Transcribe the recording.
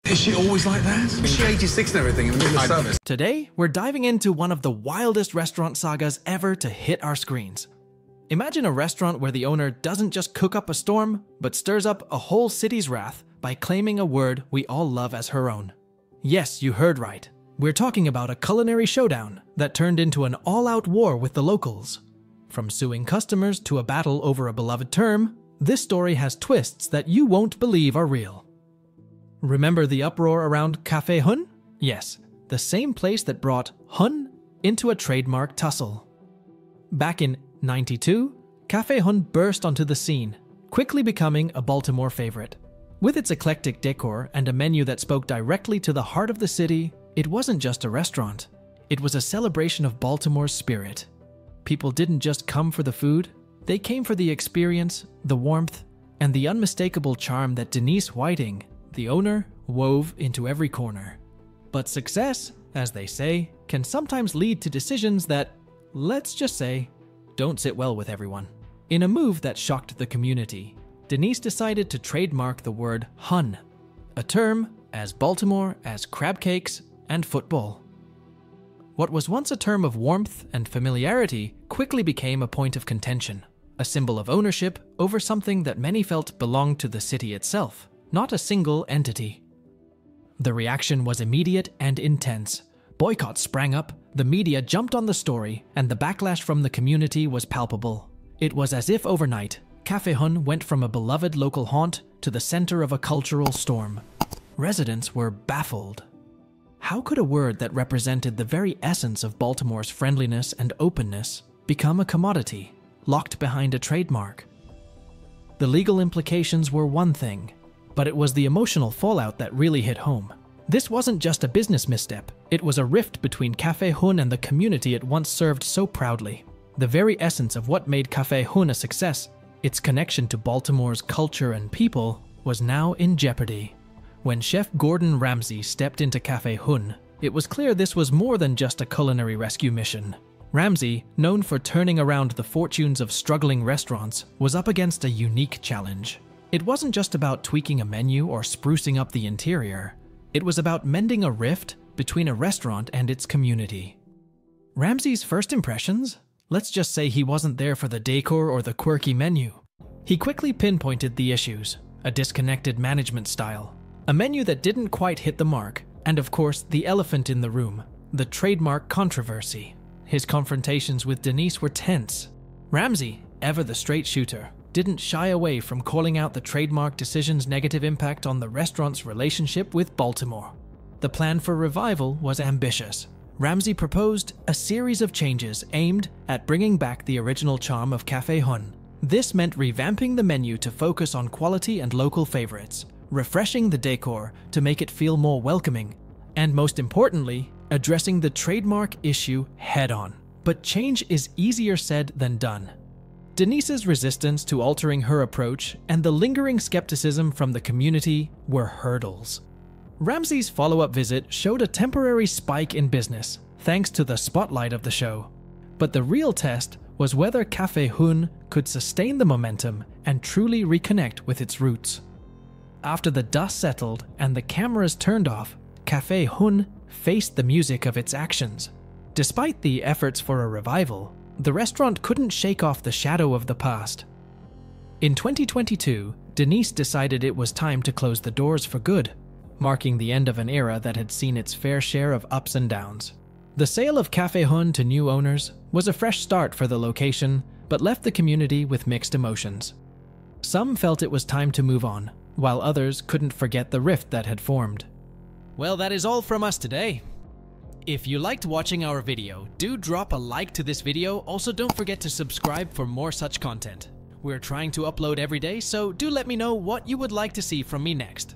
Is she always like that? Is she 86 and everything in the middle of service? Today, we're diving into one of the wildest restaurant sagas ever to hit our screens. Imagine a restaurant where the owner doesn't just cook up a storm, but stirs up a whole city's wrath by claiming a word we all love as her own. Yes, you heard right. We're talking about a culinary showdown that turned into an all-out war with the locals. From suing customers to a battle over a beloved term, this story has twists that you won't believe are real. Remember the uproar around Cafe Hon? Yes, the same place that brought Hun into a trademark tussle. Back in '92, Cafe Hon burst onto the scene, quickly becoming a Baltimore favorite. With its eclectic decor and a menu that spoke directly to the heart of the city, it wasn't just a restaurant. It was a celebration of Baltimore's spirit. People didn't just come for the food, they came for the experience, the warmth, and the unmistakable charm that Denise Whiting, the owner, wove into every corner. But success, as they say, can sometimes lead to decisions that, let's just say, don't sit well with everyone. In a move that shocked the community, Denise decided to trademark the word Hun, a term as Baltimore as crab cakes and football. What was once a term of warmth and familiarity quickly became a point of contention, a symbol of ownership over something that many felt belonged to the city itself, not a single entity. The reaction was immediate and intense. Boycotts sprang up, the media jumped on the story, and the backlash from the community was palpable. It was as if overnight, Cafe Hon went from a beloved local haunt to the center of a cultural storm. Residents were baffled. How could a word that represented the very essence of Baltimore's friendliness and openness become a commodity, locked behind a trademark? The legal implications were one thing, but it was the emotional fallout that really hit home. This wasn't just a business misstep, it was a rift between Cafe Hon and the community it once served so proudly. The very essence of what made Cafe Hon a success, its connection to Baltimore's culture and people, was now in jeopardy. When chef Gordon Ramsay stepped into Cafe Hon, it was clear this was more than just a culinary rescue mission. Ramsay, known for turning around the fortunes of struggling restaurants, was up against a unique challenge. It wasn't just about tweaking a menu or sprucing up the interior. It was about mending a rift between a restaurant and its community. Ramsay's first impressions? Let's just say he wasn't there for the decor or the quirky menu. He quickly pinpointed the issues: a disconnected management style, a menu that didn't quite hit the mark, and of course the elephant in the room, the trademark controversy. His confrontations with Denise were tense. Ramsay, ever the straight shooter, didn't shy away from calling out the trademark decision's negative impact on the restaurant's relationship with Baltimore. The plan for revival was ambitious. Ramsay proposed a series of changes aimed at bringing back the original charm of Cafe Hon. This meant revamping the menu to focus on quality and local favorites, refreshing the decor to make it feel more welcoming, and most importantly, addressing the trademark issue head-on. But change is easier said than done. Denise's resistance to altering her approach and the lingering skepticism from the community were hurdles. Ramsay's follow-up visit showed a temporary spike in business, thanks to the spotlight of the show. But the real test was whether Cafe Hon could sustain the momentum and truly reconnect with its roots. After the dust settled and the cameras turned off, Cafe Hon faced the music of its actions. Despite the efforts for a revival, the restaurant couldn't shake off the shadow of the past. In 2022, Denise decided it was time to close the doors for good, marking the end of an era that had seen its fair share of ups and downs. The sale of Cafe Hon to new owners was a fresh start for the location, but left the community with mixed emotions. Some felt it was time to move on, while others couldn't forget the rift that had formed. Well, that is all from us today. If you liked watching our video, do drop a like to this video. Also, don't forget to subscribe for more such content. We're trying to upload every day, so do let me know what you would like to see from me next.